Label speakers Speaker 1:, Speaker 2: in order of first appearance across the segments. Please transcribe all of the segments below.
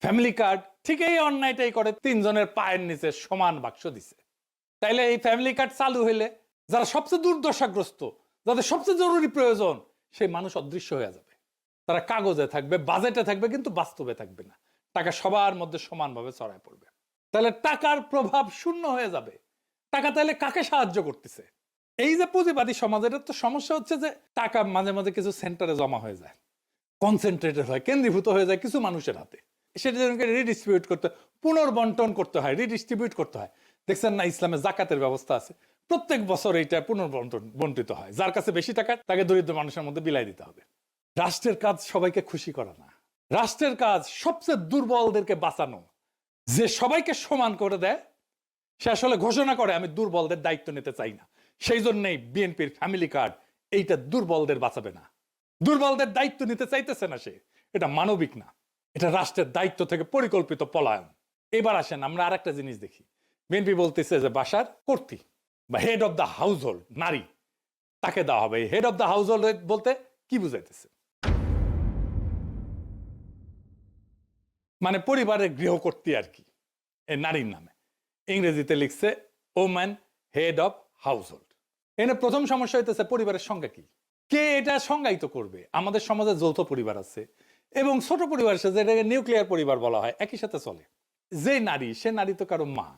Speaker 1: Family card ঠিক এই অন্যায়টাই করে, তিনজনের পায়ের নিচে সমান বাক্স দিছে। তাইলে এই ফ্যামিলি কার্ড চালু হইলে যারা সবচেয়ে দুর্দশাগ্রস্ত, যাদের সবচেয়ে জরুরি প্রয়োজন, সেই মানুষ অদৃশ্য হয়ে যাবে। তারা কাগজে থাকবে, বাজেটে থাকবে, কিন্তু বাস্তবে থাকবে না। টাকা সবার মধ্যে সমানভাবে ছড়ায় পড়বে। তাহলে টাকার প্রভাব শূন্য হয়ে যাবে। টাকা তাহলে কাকে সাহায্য করতেছে? এই যে পুঁজিবাদী সমাজের তো সমস্যা হচ্ছে যে টাকা মাঝে মাঝে কিছু সেন্টারে জমা হয়ে যায়, কনসেন্ট্রেটেড হয়, কেন্দ্রীভূত হয়ে যায় কিছু মানুষের হাতে। সেটা রিডিস্ট্রিবিউট করতে, পুনর্বন্টন করতে হয়, রিডিস্ট্রিবিউট করতে হয়। দেখছেন না, ইসলামে জাকাতের ব্যবস্থা আছে, প্রত্যেক বছর এইটা বন্টিত হয়। যার কাছে বেশি টাকা তাকে দরিদ্র মানুষের মধ্যে বিলাই দিতে হবে। রাষ্ট্রের কাজ সবাইকে খুশি করা না, রাষ্ট্রের কাজ সবচেয়ে দুর্বলদেরকে বাঁচানো। যে সবাইকে সমান করে দেয় সে আসলে ঘোষণা করে আমি দুর্বলদের দায়িত্ব নিতে চাই না। সেই জন্যই বিএনপির ফ্যামিলি কার্ড এইটা দুর্বলদের বাঁচাবে না, দুর্বলদের দায়িত্ব নিতে চাইতেছে না সে। এটা মানবিক না, এটা রাষ্ট্রের দায়িত্ব থেকে পরিকল্পিত পলায়ন। এবার আসেন আমরা আর একটা জিনিস দেখি। বিএনপি বলতেছে যে বাসার কর্ত্রী বা head of the house hold নারী, তাকে দেওয়া হবে। Head of the house hold বলতে কি বুঝাইতেছে? মানে পরিবারের গৃহকর্ত্রী আর কি, এই নারীর নামে। ইংরেজিতে লিখছে woman head of house hold. এখানে প্রথম সমস্যা হইতেছে পরিবারের সংজ্ঞা কি, কে এটা সংজ্ঞায়িত করবে? আমাদের সমাজে যৌথ পরিবার আছে এবং ছোট পরিবার আছে, যেটাকে নিউক্লিয়ার পরিবার বলা হয়, একই সাথে চলে। যে নারী, সে নারী তো কারো মা,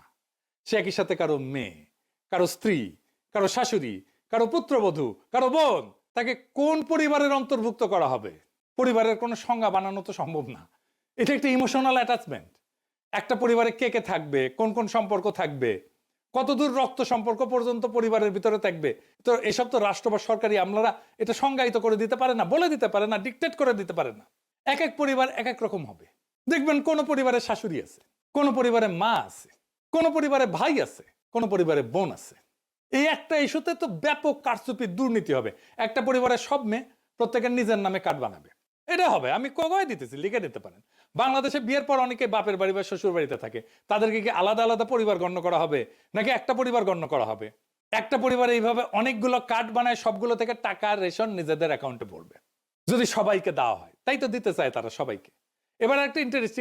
Speaker 1: সে একই সাথে কারো মেয়ে, কারো স্ত্রী, কারো শাশুড়ি, কারো পুত্রবধূ, কারো বোন। তাকে কোন পরিবারের অন্তর্ভুক্ত করা হবে? পরিবারের কোনো সংজ্ঞা বানানো তো সম্ভব না। এটা একটা ইমোশনাল অ্যাটাচমেন্ট। একটা পরিবারে কে কে থাকবে, কোন কোন সম্পর্ক থাকবে, কতদূর রক্ত সম্পর্ক পর্যন্ত পরিবারের ভিতরে থাকবে, তো এসব তো রাষ্ট্র বা সরকারি আমলারা এটা সংজ্ঞায়িত করে দিতে পারে না, বলে দিতে পারে না, ডিকটেট করে দিতে পারে না। এক এক পরিবার এক এক রকম হবে। দেখবেন কোন পরিবারে শাশুড়ি আছে, কোন পরিবারে মা আছে, কোন পরিবারে ভাই আছে, কোন পরিবারে বোন আছে। এই একটা ইস্যুতে তো ব্যাপক কারচুপি, দুর্নীতি হবে। একটা পরিবারের সব মেয়ে প্রত্যেকের নিজের নামে কার্ড বানাবে, এটা হবে। আমি কয়ে দিতেছি, লিখে দিতে পারেন। বাংলাদেশে বিয়ের পর অনেকে বাপের বাড়ি বা শ্বশুর বাড়িতে থাকে, তাদেরকে কি আলাদা আলাদা পরিবার গণ্য করা হবে নাকি একটা পরিবার গণ্য করা হবে? একটা পরিবারে এইভাবে অনেকগুলো কার্ড বানায়, সবগুলো থেকে টাকা রেশন নিজেদের অ্যাকাউন্টে পড়বে। যদি সবাইকে দেওয়া হয়, তাই তো দিতে চায় তারা সবাইকে। এবার একটা ইন্টারেস্টিং